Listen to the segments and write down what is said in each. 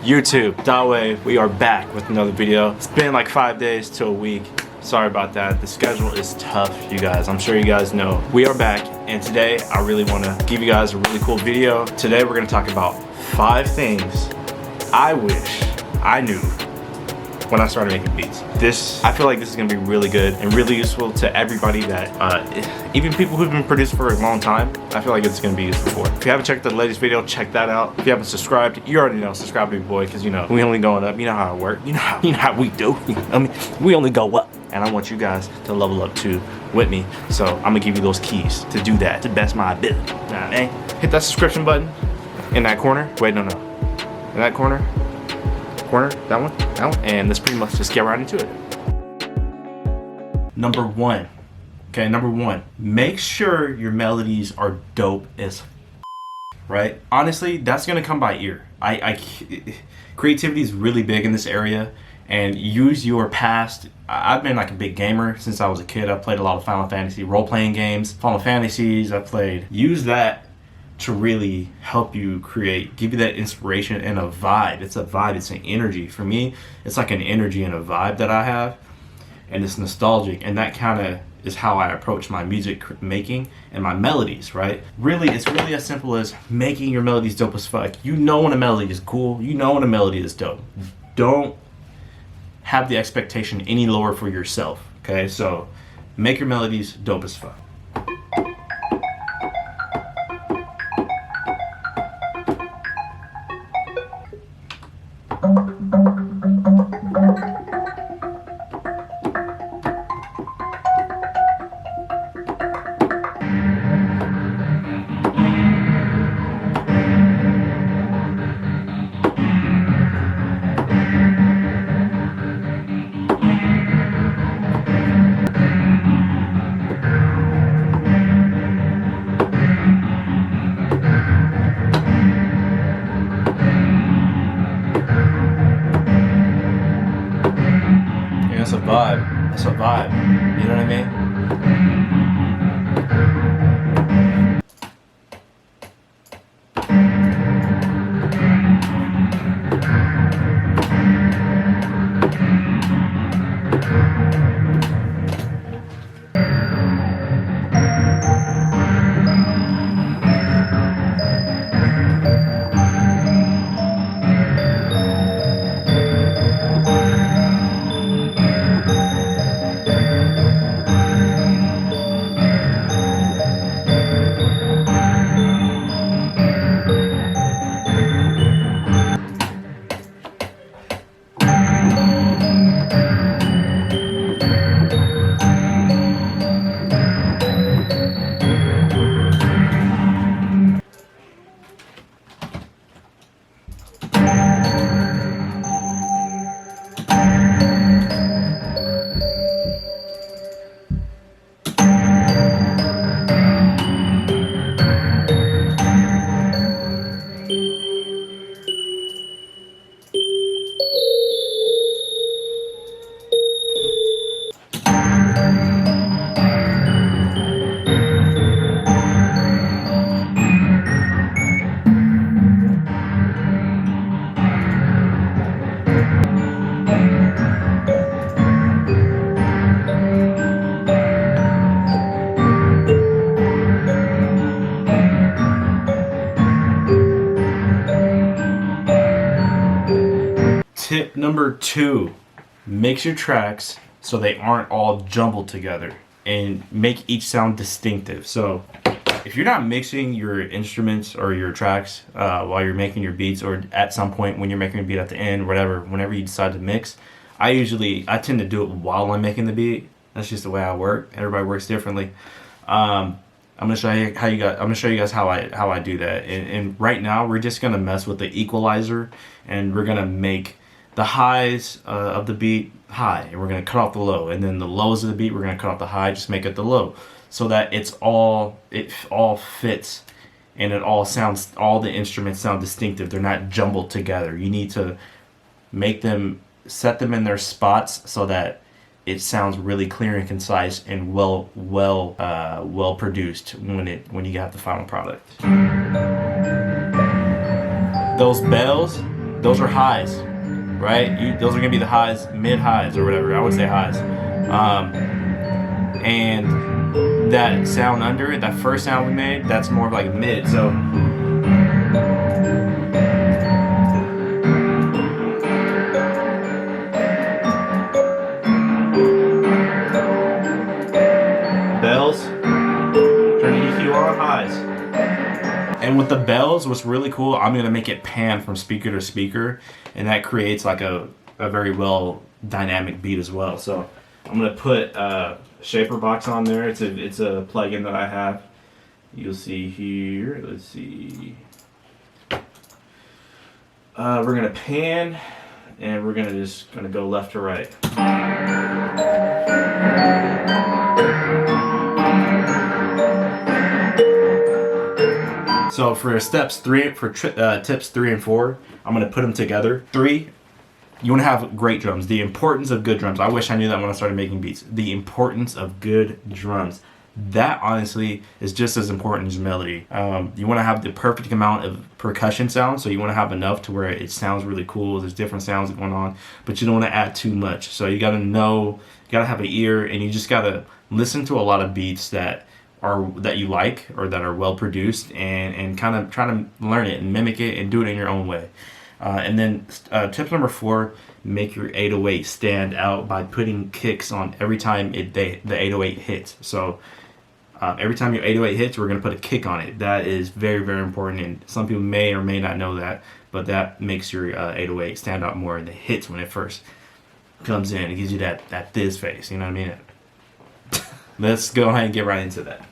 YouTube. Dawei, we are back with another video. It's been like 5 days to a week. Sorry about that. The schedule is tough, you guys. I'm sure you guys know. We are back, and today I really want to give you guys a really cool video. Today we're going to talk about 5 things I wish I knew when I started making beats. I feel like this is gonna be really good and really useful to everybody that, even people who've been producing for a long time, I feel like it's gonna be useful for. If you haven't checked the latest video, check that out. If you haven't subscribed, you already know, subscribe to me, boy, because you know, we only going up. You know how it works. You know how we do. I mean, we only go up. And I want you guys to level up too with me. So I'm gonna give you those keys to do that to the best of my ability. Nah, man. Hit that subscription button in that corner. Wait, no. In that corner, that one, and let's pretty much just get right into it. Number one, make sure your melodies are dope as right? Honestly, that's gonna come by ear. Creativity is really big in this area, and use your past. I've been like a big gamer since I was a kid. I played a lot of Final Fantasy role-playing games, Final Fantasies I played. Use that to really help you create, give you that inspiration and a vibe. It's a vibe, it's an energy. For me, it's like an energy and a vibe that I have, and it's nostalgic, and that kind of is how I approach my music making and my melodies, right? Really, it's really as simple as making your melodies dope as fuck. You know when a melody is cool, you know when a melody is dope. Don't have the expectation any lower for yourself, okay? So make your melodies dope as fuck. That's a vibe, you know what I mean? Tip number 2, mix your tracks so they aren't all jumbled together and make each sound distinctive. So if you're not mixing your instruments or your tracks while you're making your beats, or at some point when you're making a beat at the end, whatever, whenever you decide to mix, I tend to do it while I'm making the beat. That's just the way I work. Everybody works differently. I'm gonna show you guys how I do that. And right now we're just gonna mess with the equalizer, and we're gonna make the highs of the beat high, and we're gonna cut off the low, and then the lows of the beat we're gonna cut off the high, just make it the low, so that it all fits, and all the instruments sound distinctive. They're not jumbled together. You need to set them in their spots so that it sounds really clear and concise and well produced when you have the final product. Those bells those are highs, right? Those are gonna be the highs, mid highs or whatever. I would say highs. And that sound under it, that first sound we made, that's more of like mid. So bells, turn the EQ on highs. And with the bells, what's really cool, I'm gonna make it pan from speaker to speaker, and that creates like a very well dynamic beat as well. So I'm gonna put Shaper Box on there. It's a plugin that I have. You'll see here. Let's see. We're gonna pan, and we're gonna go left to right. So for tips 3 and 4, I'm gonna put them together. 3. You want to have great drums. The importance of good drums. I wish I knew that when I started making beats. The importance of good drums. That honestly is just as important as melody. You want to have the perfect amount of percussion sound. So you want to have enough to where it sounds really cool. There's different sounds going on, but you don't want to add too much. So you got to know, you got to have an ear, and you just got to listen to a lot of beats that you like or that are well produced, and kind of try to learn it and mimic it and do it in your own way. And then tip number 4, make your 808 stand out by putting kicks on every time the 808 hits. So every time your 808 hits, we're going to put a kick on it. That is very, very important, and some people may or may not know that, but that makes your 808 stand out more in the hits when it first comes in. It gives you that this face, you know what I mean? Let's go ahead and get right into that.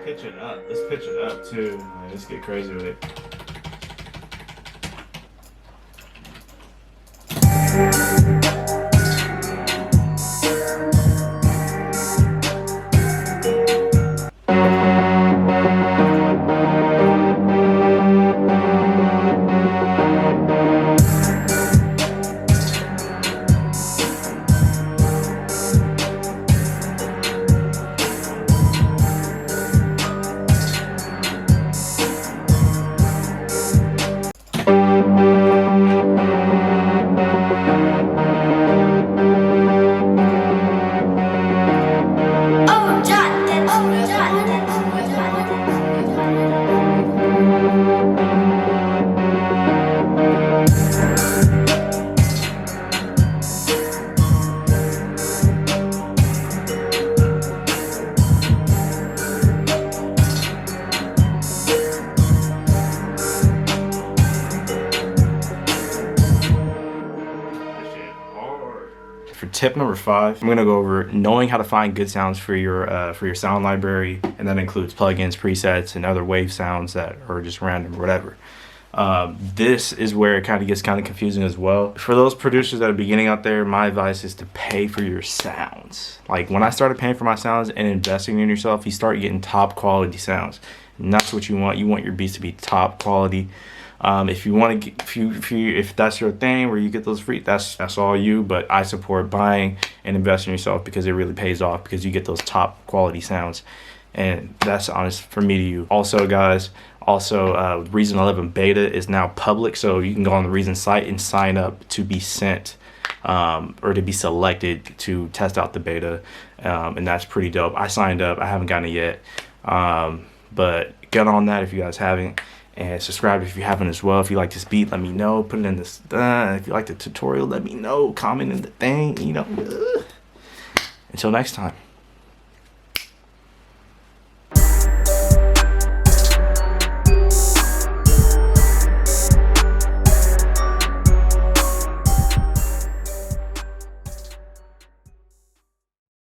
Pitch it up. Let's pitch it up too. Let's get crazy with it. For tip number 5, I'm gonna go over knowing how to find good sounds for your sound library, and that includes plugins, presets, and other wave sounds that are just random or whatever. This is where it kind of gets confusing as well. For those producers that are beginning out there, my advice is to pay for your sounds. Like when I started paying for my sounds and investing in yourself, you start getting top quality sounds, and that's what you want. You want your beats to be top quality. If you want to get, if that's your thing where you get those free, that's all you. But I support buying and investing in yourself because it really pays off, because you get those top quality sounds, and that's honest for me to you. Also, guys, Reason 11 beta is now public, so you can go on the Reason site and sign up to be sent or to be selected to test out the beta, and that's pretty dope. I signed up. I haven't gotten it yet, but get on that if you guys haven't. And subscribe if you haven't as well. If you like this beat, let me know. Put it in this. If you like the tutorial, let me know. Comment in the thing. Until next time.